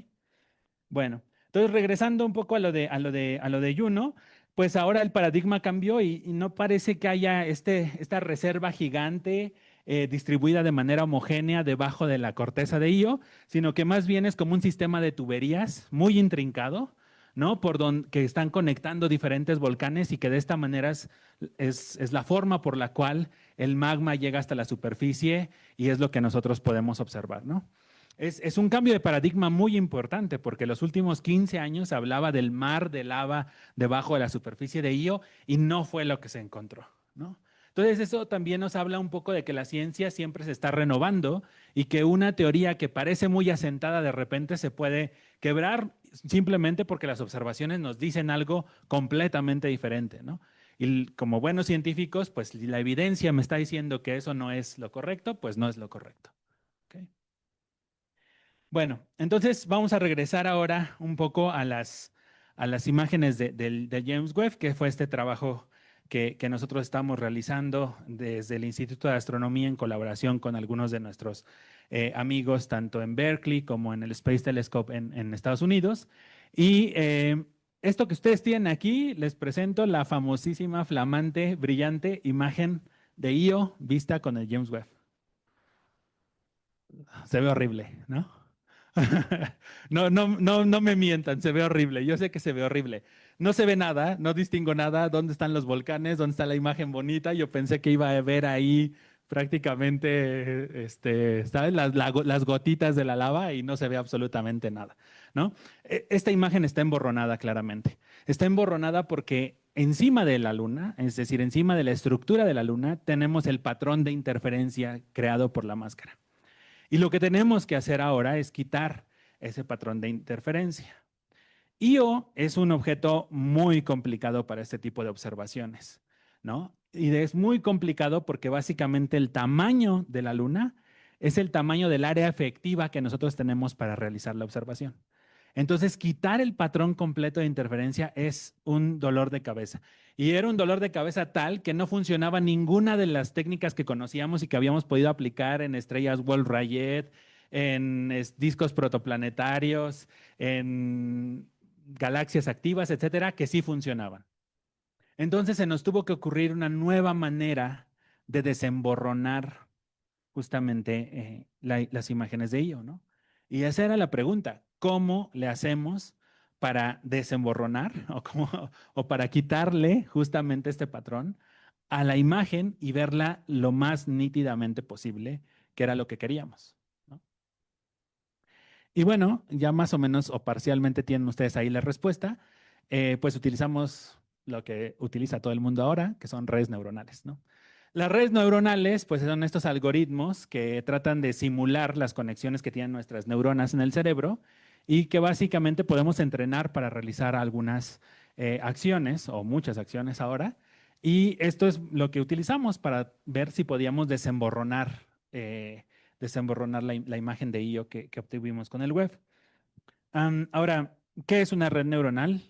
Bueno, entonces regresando un poco a lo de Juno, pues ahora el paradigma cambió y no parece que haya esta reserva gigante distribuida de manera homogénea debajo de la corteza de Io, sino que más bien es como un sistema de tuberías muy intrincado, ¿no? Que están conectando diferentes volcanes y que de esta manera es la forma por la cual el magma llega hasta la superficie y es lo que nosotros podemos observar, ¿no? Es un cambio de paradigma muy importante porque los últimos 15 años se hablaba del mar de lava debajo de la superficie de Io y no fue lo que se encontró, ¿no? Entonces eso también nos habla un poco de que la ciencia siempre se está renovando y que una teoría que parece muy asentada de repente se puede quebrar simplemente porque las observaciones nos dicen algo completamente diferente, ¿no? Y como buenos científicos, pues si la evidencia me está diciendo que eso no es lo correcto, pues no es lo correcto. ¿Okay? Bueno, entonces vamos a regresar ahora un poco a las imágenes de James Webb, que fue este trabajo que nosotros estamos realizando desde el Instituto de Astronomía en colaboración con algunos de nuestros amigos, tanto en Berkeley como en el Space Telescope en Estados Unidos. Y esto que ustedes tienen aquí, les presento la famosísima, flamante, brillante imagen de Io vista con el James Webb. Se ve horrible, ¿no? No me mientan, se ve horrible. Yo sé que se ve horrible. No se ve nada, no distingo nada. ¿Dónde están los volcanes? ¿Dónde está la imagen bonita? Yo pensé que iba a ver ahí prácticamente, ¿sabes? Las gotitas de la lava y no se ve absolutamente nada, ¿no? Esta imagen está emborronada claramente. Está emborronada porque encima de la Luna, es decir, encima de la estructura de la Luna, tenemos el patrón de interferencia creado por la máscara. Y lo que tenemos que hacer ahora es quitar ese patrón de interferencia. Io es un objeto muy complicado para este tipo de observaciones, ¿no? Y es muy complicado porque básicamente el tamaño de la Luna es el tamaño del área efectiva que nosotros tenemos para realizar la observación. Entonces, quitar el patrón completo de interferencia es un dolor de cabeza. Y era un dolor de cabeza tal que no funcionaba ninguna de las técnicas que conocíamos y que habíamos podido aplicar en estrellas Wolf-Rayet, en discos protoplanetarios, en galaxias activas, etcétera, que sí funcionaban. Entonces se nos tuvo que ocurrir una nueva manera de desemborronar justamente las imágenes de Io, ¿no? Y esa era la pregunta, ¿cómo le hacemos para desemborronar o para quitarle justamente este patrón a la imagen y verla lo más nítidamente posible, que era lo que queríamos, ¿no? Y bueno, ya más o menos o parcialmente tienen ustedes ahí la respuesta, pues utilizamos lo que utiliza todo el mundo ahora, que son redes neuronales, ¿no? Las redes neuronales, pues son estos algoritmos que tratan de simular las conexiones que tienen nuestras neuronas en el cerebro y que básicamente podemos entrenar para realizar algunas acciones o muchas acciones ahora. Y esto es lo que utilizamos para ver si podíamos desemborronar la imagen de Io que obtuvimos con el web. Ahora, ¿qué es una red neuronal?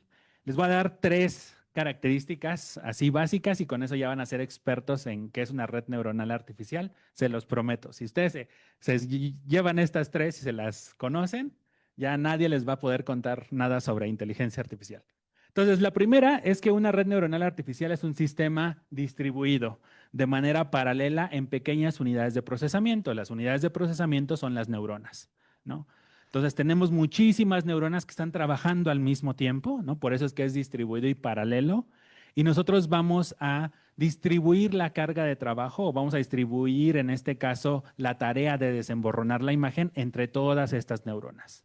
Les voy a dar 3 características así básicas y con eso ya van a ser expertos en qué es una red neuronal artificial, se los prometo. Si ustedes se llevan estas 3 y se las conocen, ya nadie les va a poder contar nada sobre inteligencia artificial. Entonces, la primera es que una red neuronal artificial es un sistema distribuido de manera paralela en pequeñas unidades de procesamiento. Las unidades de procesamiento son las neuronas, ¿no? Entonces tenemos muchísimas neuronas que están trabajando al mismo tiempo, ¿no? Por eso es que es distribuido y paralelo. Y nosotros vamos a distribuir la carga de trabajo o vamos a distribuir, en este caso, la tarea de desemborronar la imagen entre todas estas neuronas.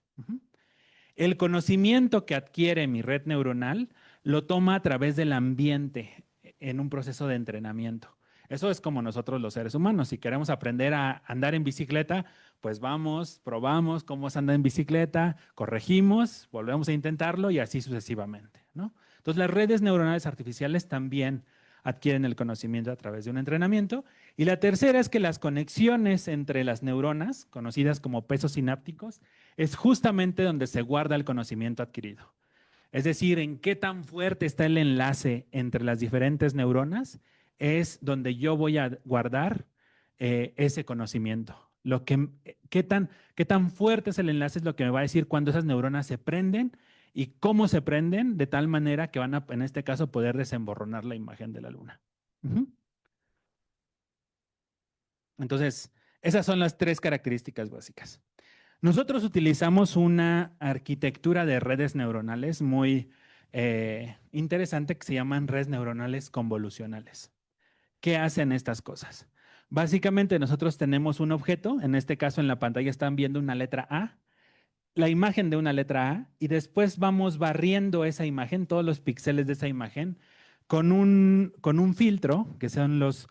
El conocimiento que adquiere mi red neuronal lo toma a través del ambiente en un proceso de entrenamiento. Eso es como nosotros los seres humanos. Si queremos aprender a andar en bicicleta, pues vamos, probamos cómo se anda en bicicleta, corregimos, volvemos a intentarlo y así sucesivamente, ¿no? Entonces, las redes neuronales artificiales también adquieren el conocimiento a través de un entrenamiento. Y la tercera es que las conexiones entre las neuronas, conocidas como pesos sinápticos, es justamente donde se guarda el conocimiento adquirido. Es decir, en qué tan fuerte está el enlace entre las diferentes neuronas es donde yo voy a guardar ese conocimiento. Qué tan fuerte es el enlace es lo que me va a decir cuando esas neuronas se prenden y cómo se prenden de tal manera que van a, en este caso, poder desemborronar la imagen de la luna. Entonces, esas son las 3 características básicas. Nosotros utilizamos una arquitectura de redes neuronales muy interesante que se llaman redes neuronales convolucionales. ¿Qué hacen estas cosas? Básicamente nosotros tenemos un objeto, en este caso en la pantalla están viendo una letra A, la imagen de una letra A, y después vamos barriendo esa imagen, todos los píxeles de esa imagen, con un filtro, que son los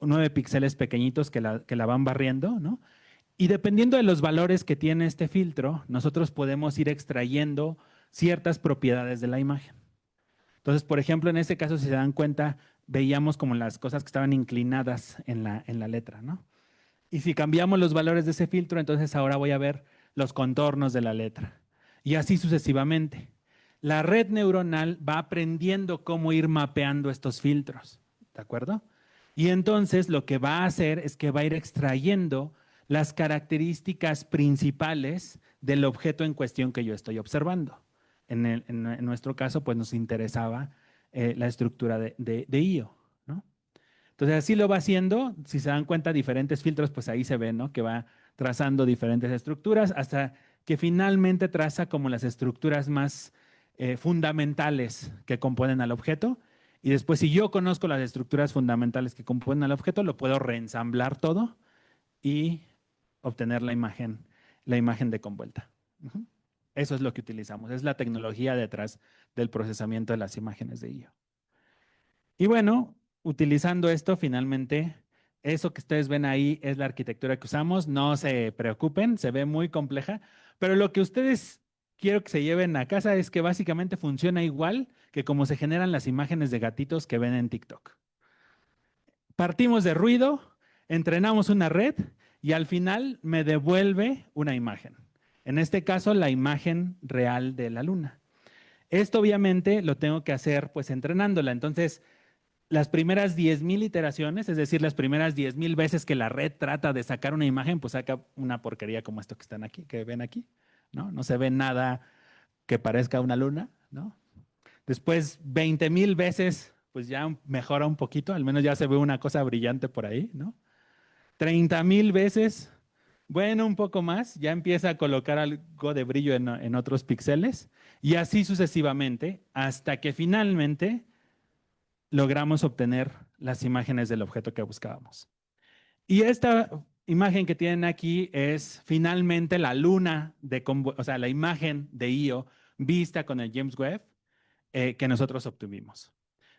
9 píxeles pequeñitos que la van barriendo, ¿no? Y dependiendo de los valores que tiene este filtro, nosotros podemos ir extrayendo ciertas propiedades de la imagen. Entonces, por ejemplo, en este caso, si se dan cuenta, veíamos como las cosas que estaban inclinadas en la letra, ¿no? Y si cambiamos los valores de ese filtro, entonces ahora voy a ver los contornos de la letra. Y así sucesivamente. La red neuronal va aprendiendo cómo ir mapeando estos filtros, ¿de acuerdo? Y entonces lo que va a hacer es que va a ir extrayendo las características principales del objeto en cuestión que yo estoy observando. En nuestro caso, pues nos interesaba la estructura de IO, ¿no? Entonces, así lo va haciendo. Si se dan cuenta, diferentes filtros, pues ahí se ve, ¿no? Que va trazando diferentes estructuras hasta que finalmente traza como las estructuras más fundamentales que componen al objeto. Y después, si yo conozco las estructuras fundamentales que componen al objeto, lo puedo reensamblar todo y obtener la imagen de convuelta. Eso es lo que utilizamos. Es la tecnología detrás del procesamiento de las imágenes de IO. Y bueno, utilizando esto, finalmente, eso que ustedes ven ahí es la arquitectura que usamos. No se preocupen, se ve muy compleja, pero lo que ustedes quiero que se lleven a casa es que básicamente funciona igual que como se generan las imágenes de gatitos que ven en TikTok. Partimos de ruido, entrenamos una red y al final me devuelve una imagen. En este caso, la imagen real de la luna. Esto obviamente lo tengo que hacer pues entrenándola. Entonces, las primeras 10,000 iteraciones, es decir, las primeras 10,000 veces que la red trata de sacar una imagen, pues saca una porquería como esto que están aquí, que ven aquí, ¿no? No se ve nada que parezca una luna, ¿no? Después, 20,000 veces, pues ya mejora un poquito, al menos ya se ve una cosa brillante por ahí, ¿no? 30,000 veces, bueno, un poco más, ya empieza a colocar algo de brillo en otros píxeles y así sucesivamente hasta que finalmente logramos obtener las imágenes del objeto que buscábamos. Y esta imagen que tienen aquí es finalmente la luna, o sea, la imagen de IO vista con el James Webb que nosotros obtuvimos.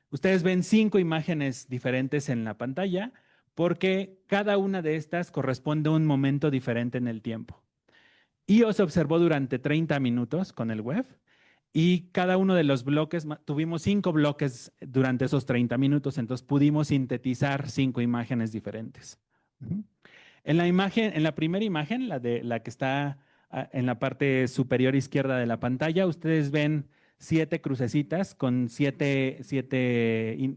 Ustedes ven 5 imágenes diferentes en la pantalla porque cada una de estas corresponde a un momento diferente en el tiempo. IO se observó durante 30 minutos con el Webb y cada uno de los bloques, tuvimos 5 bloques durante esos 30 minutos, entonces pudimos sintetizar 5 imágenes diferentes. En la primera imagen, la que está en la parte superior izquierda de la pantalla, ustedes ven 7 crucecitas con 7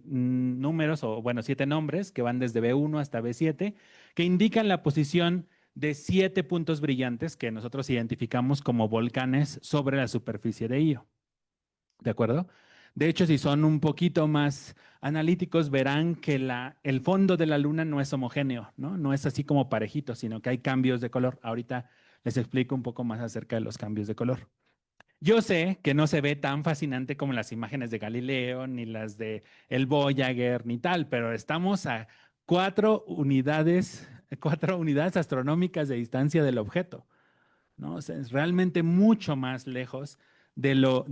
números, o bueno, 7 nombres que van desde B1 hasta B7, que indican la posición de 7 puntos brillantes que nosotros identificamos como volcanes sobre la superficie de IO. ¿De acuerdo? De hecho, si son un poquito más analíticos, verán que el fondo de la luna no es homogéneo, ¿no? No es así como parejito, sino que hay cambios de color. Ahorita les explico un poco más acerca de los cambios de color. Yo sé que no se ve tan fascinante como las imágenes de Galileo, ni las de el Voyager, ni tal, pero estamos a 4 unidades astronómicas de distancia del objeto, ¿no? O sea, es realmente mucho más lejos de lo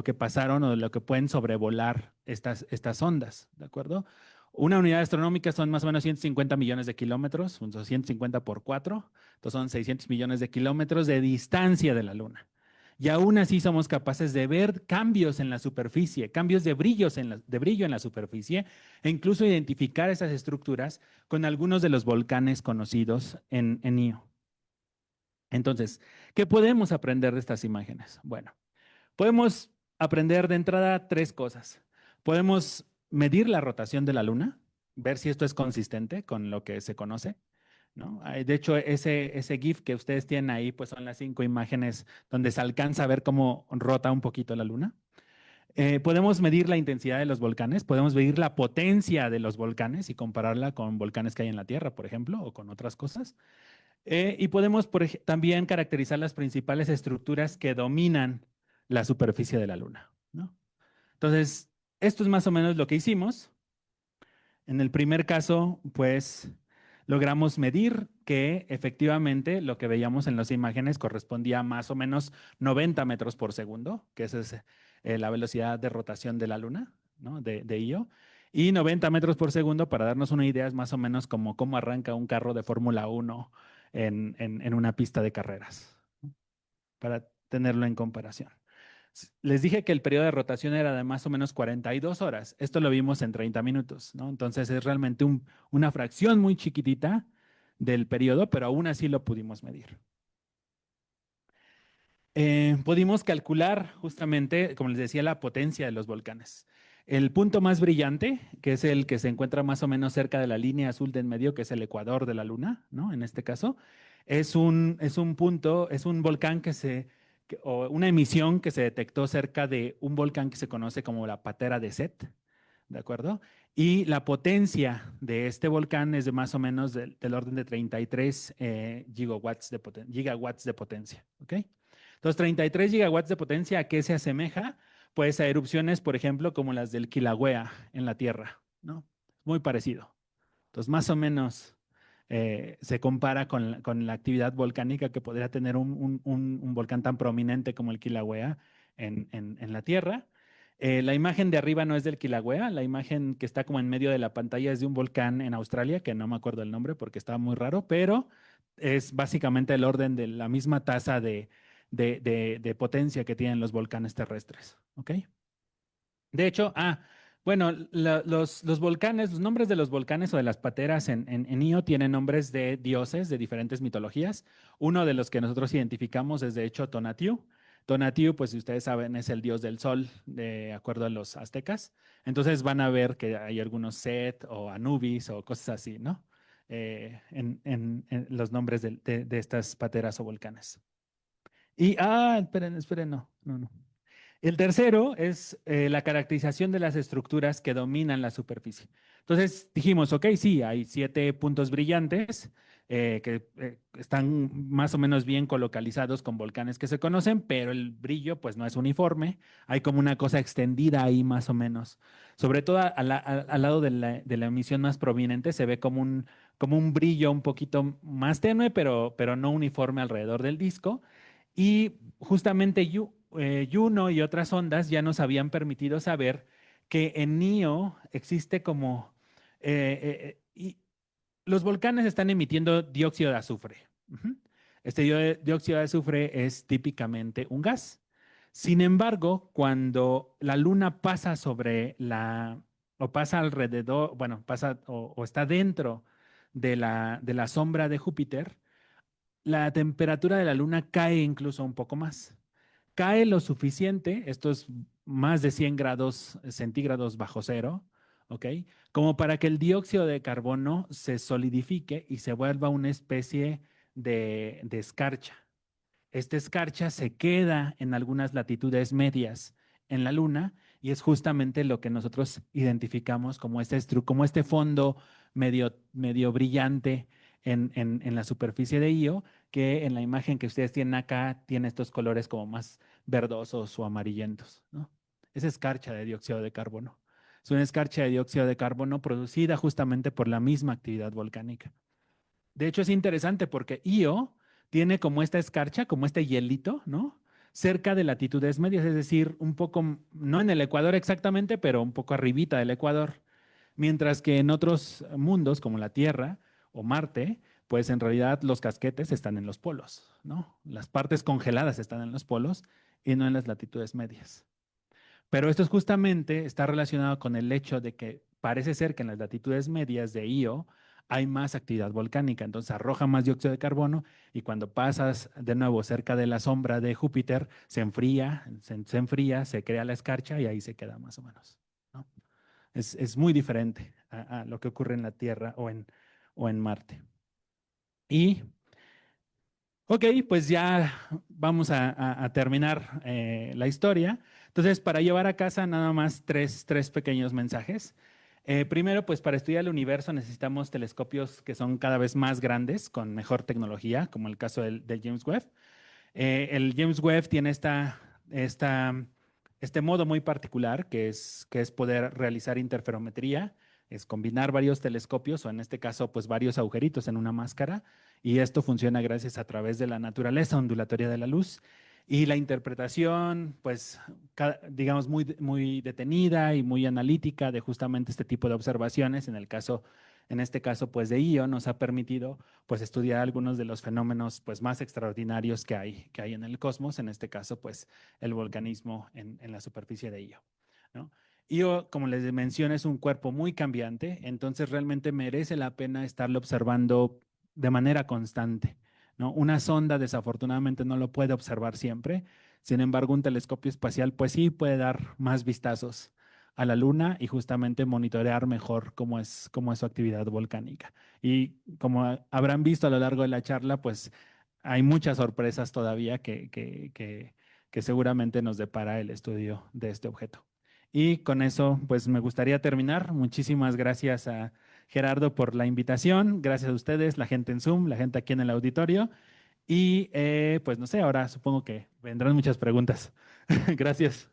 que pasaron o de lo que pueden sobrevolar estas ondas, ¿de acuerdo? Una unidad astronómica son más o menos 150 millones de kilómetros, 150 por 4, entonces son 600 millones de kilómetros de distancia de la Luna. y aún así somos capaces de ver cambios en la superficie, cambios de brillo en la superficie, e incluso identificar esas estructuras con algunos de los volcanes conocidos en Io. Entonces, ¿qué podemos aprender de estas imágenes? Bueno, podemos aprender de entrada 3 cosas. Podemos medir la rotación de la Luna, ver si esto es consistente con lo que se conoce, ¿no? De hecho, ese GIF que ustedes tienen ahí, pues son las 5 imágenes donde se alcanza a ver cómo rota un poquito la Luna. Podemos medir la intensidad de los volcanes, podemos medir la potencia de los volcanes y compararla con volcanes que hay en la Tierra, por ejemplo, o con otras cosas. Y podemos también caracterizar las principales estructuras que dominan la superficie de la Luna, ¿no? Entonces, esto es más o menos lo que hicimos. En el primer caso, pues logramos medir que efectivamente lo que veíamos en las imágenes correspondía a más o menos 90 metros por segundo, que esa es la velocidad de rotación de la Luna, ¿no? de Io. Y 90 metros por segundo, para darnos una idea, es más o menos como cómo arranca un carro de Fórmula 1 en una pista de carreras, para tenerlo en comparación. Les dije que el periodo de rotación era de más o menos 42 horas. Esto lo vimos en 30 minutos, ¿no? Entonces es realmente una fracción muy chiquitita del periodo, pero aún así lo pudimos medir. Pudimos calcular justamente, como les decía, la potencia de los volcanes. El punto más brillante, que es el que se encuentra más o menos cerca de la línea azul de en medio, que es el ecuador de la Luna, ¿no? En este caso, es un volcán o una emisión que se detectó cerca de un volcán que se conoce como la Patera de Set, ¿de acuerdo? Y la potencia de este volcán es de más o menos del orden de 33 gigawatts de potencia, ¿ok? Entonces, 33 gigawatts de potencia, ¿a qué se asemeja? Pues a erupciones, por ejemplo, como las del Kilauea en la Tierra, ¿no? Muy parecido. Entonces, más o menos se compara con la actividad volcánica que podría tener un volcán tan prominente como el Kilauea en la Tierra. La imagen de arriba no es del Kilauea, la imagen que está como en medio de la pantalla es de un volcán en Australia, que no me acuerdo el nombre porque estaba muy raro, pero es básicamente el orden de la misma tasa de potencia que tienen los volcanes terrestres, ¿ok? De hecho, bueno, los volcanes, los nombres de los volcanes o de las pateras en Io tienen nombres de dioses de diferentes mitologías. Uno de los que nosotros identificamos es de hecho Tonatiuh. Tonatiuh, pues si ustedes saben, es el dios del sol, de acuerdo a los aztecas. Entonces van a ver que hay algunos Set o Anubis o cosas así, ¿no? En los nombres de estas pateras o volcanes. Y, esperen, no. El tercero es la caracterización de las estructuras que dominan la superficie. Entonces dijimos, ok, sí, hay 7 puntos brillantes que están más o menos bien colocalizados con volcanes que se conocen, pero el brillo pues no es uniforme. Hay como una cosa extendida ahí más o menos. Sobre todo al lado de la emisión más prominente se ve como un brillo un poquito más tenue, pero no uniforme alrededor del disco. Y justamente Juno y otras ondas ya nos habían permitido saber que en Io existe como... y los volcanes están emitiendo dióxido de azufre. Este dióxido de azufre es típicamente un gas. Sin embargo, cuando la Luna pasa o pasa alrededor, bueno, pasa o está dentro de la sombra de Júpiter, la temperatura de la Luna cae incluso un poco más. Cae lo suficiente, esto es más de 100 grados centígrados bajo cero, ¿ok? Como para que el dióxido de carbono se solidifique y se vuelva una especie de escarcha. Esta escarcha se queda en algunas latitudes medias en la Luna y es justamente lo que nosotros identificamos como este fondo medio brillante en la superficie de Io, que en la imagen que ustedes tienen acá tiene estos colores como más verdosos o amarillentos, ¿no? Es escarcha de dióxido de carbono. Es una escarcha de dióxido de carbono producida justamente por la misma actividad volcánica. De hecho, es interesante porque Io tiene como esta escarcha, como este hielito, ¿no? Cerca de latitudes medias, es decir, un poco, no en el ecuador exactamente, pero un poco arribita del ecuador. Mientras que en otros mundos, como la Tierra o Marte, pues en realidad los casquetes están en los polos, ¿no? Las partes congeladas están en los polos y no en las latitudes medias. Pero esto justamente está relacionado con el hecho de que parece ser que en las latitudes medias de Io hay más actividad volcánica, entonces arroja más dióxido de carbono y cuando pasas de nuevo cerca de la sombra de Júpiter, se enfría, se crea la escarcha y ahí se queda más o menos, ¿no? Es muy diferente a lo que ocurre en la Tierra o en Marte. Y, ok, pues ya vamos a terminar la historia. Entonces, para llevar a casa nada más tres pequeños mensajes. Primero, pues para estudiar el universo necesitamos telescopios que son cada vez más grandes, con mejor tecnología, como el caso del James Webb. El James Webb tiene este modo muy particular, que es poder realizar interferometría, es combinar varios telescopios, o en este caso, pues varios agujeritos en una máscara, y esto funciona gracias a través de la naturaleza ondulatoria de la luz. Y la interpretación, pues, digamos, muy detenida y muy analítica de justamente este tipo de observaciones, en este caso, pues, de Io, nos ha permitido, pues, estudiar algunos de los fenómenos, pues, más extraordinarios que hay en el cosmos, en este caso, pues, el volcanismo en la superficie de Io, ¿no? Io, como les mencioné, es un cuerpo muy cambiante, entonces realmente merece la pena estarlo observando de manera constante, ¿no? Una sonda desafortunadamente no lo puede observar siempre, sin embargo un telescopio espacial pues sí puede dar más vistazos a la Luna y justamente monitorear mejor cómo es su actividad volcánica. Y como habrán visto a lo largo de la charla, pues hay muchas sorpresas todavía que seguramente nos depara el estudio de este objeto. Y con eso pues me gustaría terminar. Muchísimas gracias a Gerardo por la invitación, gracias a ustedes, la gente en Zoom, la gente aquí en el auditorio. Y pues no sé, ahora supongo que vendrán muchas preguntas. Gracias.